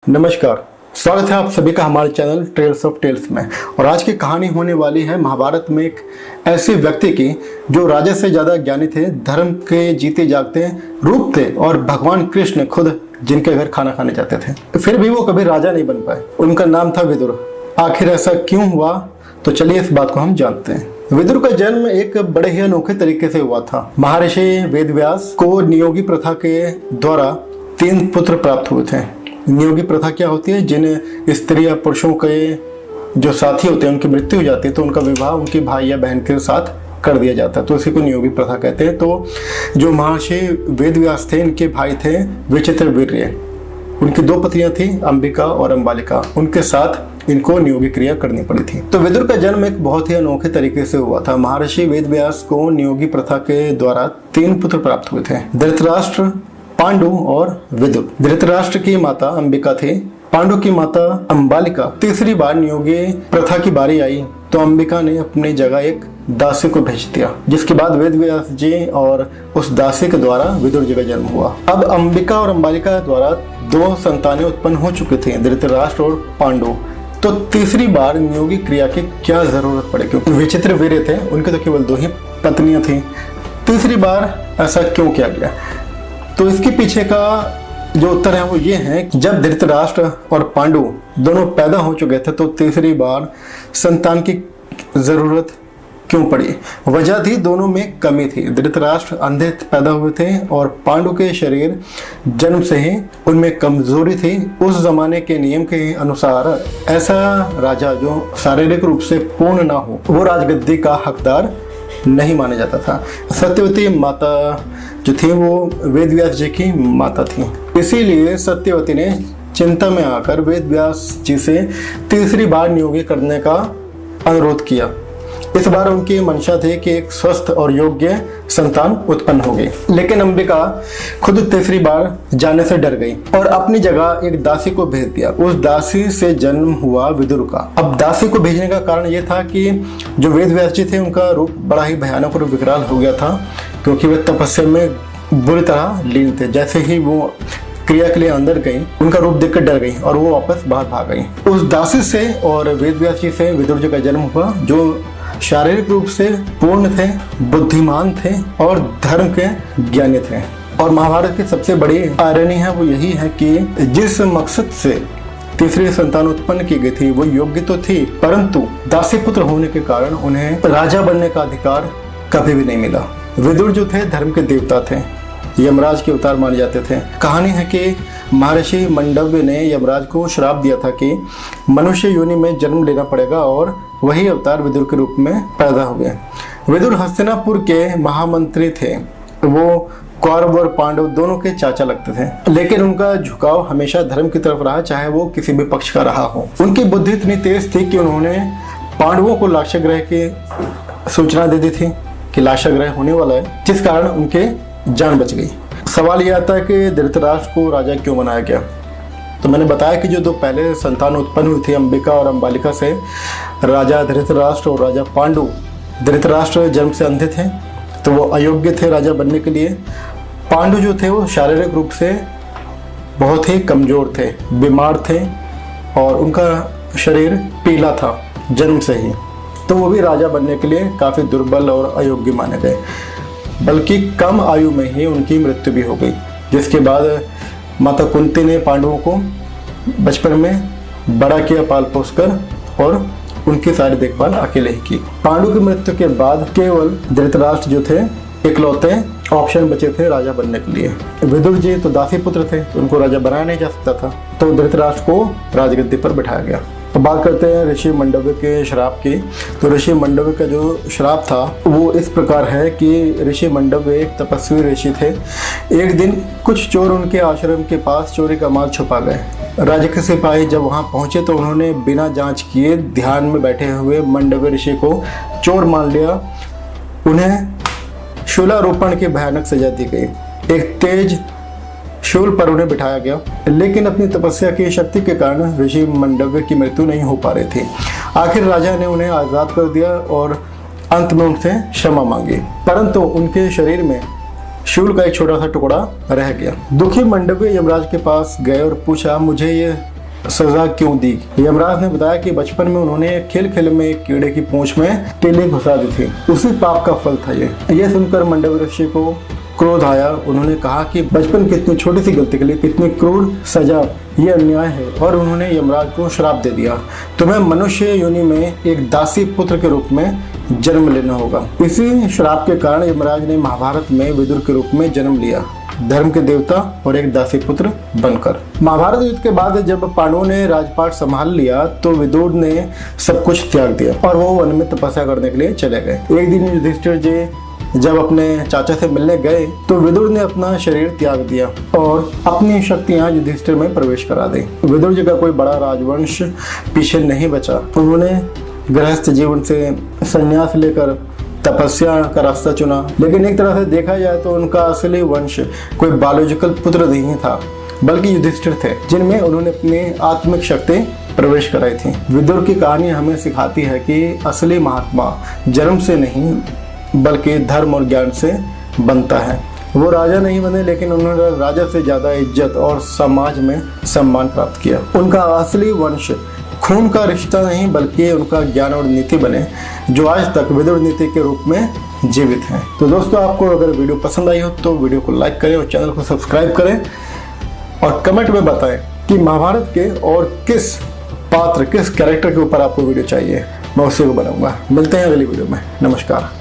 नमस्कार, स्वागत है आप सभी का हमारे चैनल ट्रेल्स ऑफ टेल्स में। और आज की कहानी होने वाली है महाभारत में एक ऐसे व्यक्ति की जो राजा से ज़्यादा ज्ञानी थे, धर्म के जीते जागते रूप थे और भगवान कृष्ण खुद जिनके घर खाना खाने जाते थे। फिर भी वो कभी राजा नहीं बन पाए। उनका नाम था विदुर। आखिर ऐसा क्यों हुआ, तो चलिए इस बात को हम जानते हैं। विदुर का जन्म एक बड़े ही अनोखे तरीके से हुआ था। महर्षि वेदव्यास को नियोगी प्रथा के द्वारा 3 पुत्र प्राप्त हुए थे। नियोगी प्रथा क्या होती है? जिन स्त्री या पुरुषों के जो साथी होते हैं उनकी मृत्यु हो जाती है तो उनका विवाह उनके भाई या बहन के साथ कर दिया जाता है, तो इसी को नियोगी प्रथा कहते हैं। तो जो महर्षि वेदव्यास थे, इनके भाई थे विचित्रवीर्य। उनकी 2 पत्नियां थी, अंबिका और अंबालिका। उनके साथ इनको नियोगी क्रिया करनी पड़ी थी। तो विदुर का जन्म एक बहुत ही अनोखे तरीके से हुआ था। महर्षि वेदव्यास को नियोगी प्रथा के द्वारा 3 पुत्र प्राप्त हुए थे, धृतराष्ट्र, पांडु और विदुर। धृतराष्ट्र की माता अंबिका थी, पांडु की माता अंबालिका। तीसरी बार नियोगी प्रथा की बारी आई तो अंबिका ने अपनी जगह एक दासी को भेज दिया, जिसके बाद वेदव्यास जी और उस दासी के द्वारा विदुर जी का जन्म हुआ। अब अंबिका और अंबालिका द्वारा 2 संतानें उत्पन्न हो चुकी थी, धृतराष्ट्र और पांडु। तो तीसरी बार नियोगी क्रिया की क्या जरूरत पड़े, क्योंकि विचित्रवीर्य थे, उनके तो केवल 2 ही पत्नियां थी। तीसरी बार ऐसा क्यों किया गया? तो इसके पीछे का जो उत्तर है वो ये है कि जब धृतराष्ट्र और पांडु दोनों पैदा हो चुके थे तो तीसरी बार संतान की जरूरत क्यों पड़ी? वजह थी दोनों में कमी थी। धृतराष्ट्र अंधे पैदा हुए थे और पांडु के शरीर जन्म से ही उनमें कमजोरी थी। उस जमाने के नियम के अनुसार ऐसा राजा जो शारीरिक रूप से पूर्ण ना हो वो राजगद्दी का हकदार नहीं माना जाता था। सत्यवती माता जो थी वो वेदव्यास जी की माता थी, इसीलिए सत्यवती ने चिंता में आकर वेदव्यास जी से तीसरी बार नियोगी करने का अनुरोध किया। इस बार उनकी मंशा थी कि एक स्वस्थ और योग्य संतान उत्पन्न हो गई। लेकिन अंबिका खुद तीसरी बार जाने से डर गई और अपनी जगह एक दासी को भेज दिया। उस दासी से जन्म हुआ विदुर का। अब दासी को भेजने का कारण यह था कि जो वेदव्यास जी थे उनका रूप बड़ा ही भयानक और विकराल हो गया था, क्योंकि वे तपस्या में बुरी तरह लीन थे। जैसे ही वो क्रिया के लिए अंदर गई, उनका रूप देखकर डर गई और वो वापस बाहर भाग गई। उस दासी से और वेदव्यास जी से विदुर जी का जन्म हुआ, जो शारीरिक रूप से पूर्ण थे, बुद्धिमान थे और धर्म के ज्ञानी थे। और महाभारत की सबसे बड़ी आयरनी है वो यही है कि जिस मकसद से तीसरी संतान उत्पन्न की गई थी वो योग्य तो थी, परंतु दासी पुत्र होने के कारण उन्हें राजा बनने का अधिकार कभी भी नहीं मिला। विदुर जो थे धर्म के देवता थे, यमराज के अवतार माने जाते थे। कहानी है कि महर्षि मंडव्य ने यमराज को श्राप दिया था कि मनुष्य योनि में जन्म लेना पड़ेगा और वही अवतार विदुर के रूप में पैदा हुए। विदुर हस्तिनापुर के महामंत्री थे। वो कौरव और पांडव दोनों के चाचा लगते थे, लेकिन उनका झुकाव हमेशा धर्म की तरफ रहा, चाहे वो किसी भी पक्ष का रहा हो। उनकी बुद्धि इतनी तेज थी कि उन्होंने पांडवों को लाक्षागृह की सूचना दे दी थी कि लाक्षागृह होने वाला है, जिस कारण उनके जान बच गई। सवाल यह आता है कि धृतराष्ट्र को राजा क्यों बनाया गया? तो मैंने बताया कि जो 2 पहले संतान उत्पन्न हुई थी अंबिका और अंबालिका से, राजा धृतराष्ट्र और राजा पांडु। धृतराष्ट्र जन्म से अंधे थे तो वो अयोग्य थे राजा बनने के लिए। पांडु जो थे वो शारीरिक रूप से बहुत ही कमजोर थे, बीमार थे और उनका शरीर पीला था जन्म से ही, तो वो भी राजा बनने के लिए काफ़ी दुर्बल और अयोग्य माने गए। बल्कि कम आयु में ही उनकी मृत्यु भी हो गई, जिसके बाद माता कुंती ने पांडवों को बचपन में बड़ा किया, पाल पोस कर, और उनकी सारी देखभाल अकेले ही की। पांडु की मृत्यु के बाद केवल धृतराष्ट्र जो थे इकलौते ऑप्शन बचे थे राजा बनने के लिए। विदुर जी तो दासी पुत्र थे, तो उनको राजा बनाया नहीं जा सकता था, तो धृतराष्ट्र को राजगद्दी पर बैठाया गया। तो बात करते हैं ऋषि मंडव्य के श्राप की। तो ऋषि मंडव्य का जो श्राप था वो इस प्रकार है कि ऋषि मंडव्य एक तपस्वी ऋषि थे। एक दिन कुछ चोर उनके आश्रम के पास चोरी का माल छुपा गए। राजा के सिपाही जब वहां पहुंचे तो उन्होंने बिना जांच किए ध्यान में बैठे हुए मंडव्य ऋषि को चोर मान लिया। उन्हें शूलारोपण की भयानक सजा दी गई। एक तेज शूल पर उन्हें बिठाया गया, लेकिन अपनी तपस्या की शक्ति के कारण ऋषि मंडव्य की मृत्यु नहीं हो पा रही थी। आखिर राजा ने उन्हें आजाद कर दिया और अंत में उनसे क्षमा मांगी, परंतु उनके शरीर में शूल का एक छोटा सा टुकड़ा रह गया। दुखी मंडव्य यमराज के पास गए और पूछा, मुझे ये सजा क्यों दी। यमराज ने बताया कि बचपन में उन्होंने खेल खेल में एक कीड़े की पूंछ में तीली घुसा दी थी, उसी पाप का फल था ये सुनकर मंडव ऋषि को क्रोध आया। उन्होंने कहा कि बचपन की इतनी छोटी सी गलती के लिए कितनी क्रूर सजा, ये अन्याय है। और उन्होंने यमराज को श्राप दे दिया, तुम्हें मनुष्य योनि में एक दासी पुत्र के रूप में जन्म लेना होगा। इसी श्राप के कारण यमराज ने महाभारत में विदुर के रूप में जन्म लिया, धर्म के देवता और एक दासी पुत्र बनकर। महाभारत युद्ध के बाद जब पांडवों ने राजपाट संभाल लिया तो विदुर ने सब कुछ त्याग दिया और वो वन में तपस्या करने के लिए चले गए। एक दिन युधिष्ठिर जी जब अपने चाचा से मिलने गए तो विदुर ने अपना शरीर त्याग दिया और अपनी शक्तियां युधिष्ठिर में प्रवेश करा दी। विदुर जी का कोई बड़ा राजवंश पीछे नहीं बचा। उन्होंने गृहस्थ जीवन से संन्यास लेकर तपस्या का रास्ता चुना, लेकिन एक तरह से देखा जाए तो उनका असली वंश कोई बायोलॉजिकल पुत्र नहीं था, बल्कि युधिष्ठिर थे, जिनमें उन्होंने अपनी आत्मिक शक्ति प्रवेश कराई थी। विदुर की कहानी हमें सिखाती है कि असली महात्मा जन्म से नहीं बल्कि धर्म और ज्ञान से बनता है। वो राजा नहीं बने, लेकिन उन्होंने राजा से ज्यादा इज्जत और समाज में सम्मान प्राप्त किया। उनका असली वंश खून का रिश्ता नहीं बल्कि उनका ज्ञान और नीति बने, जो आज तक विदुर नीति के रूप में जीवित हैं। तो दोस्तों, आपको अगर वीडियो पसंद आई हो तो वीडियो को लाइक करें और चैनल को सब्सक्राइब करें और कमेंट में बताएं कि महाभारत के और किस पात्र, किस कैरेक्टर के ऊपर आपको वीडियो चाहिए, मैं उसी को बनाऊंगा। मिलते हैं अगली वीडियो में। नमस्कार।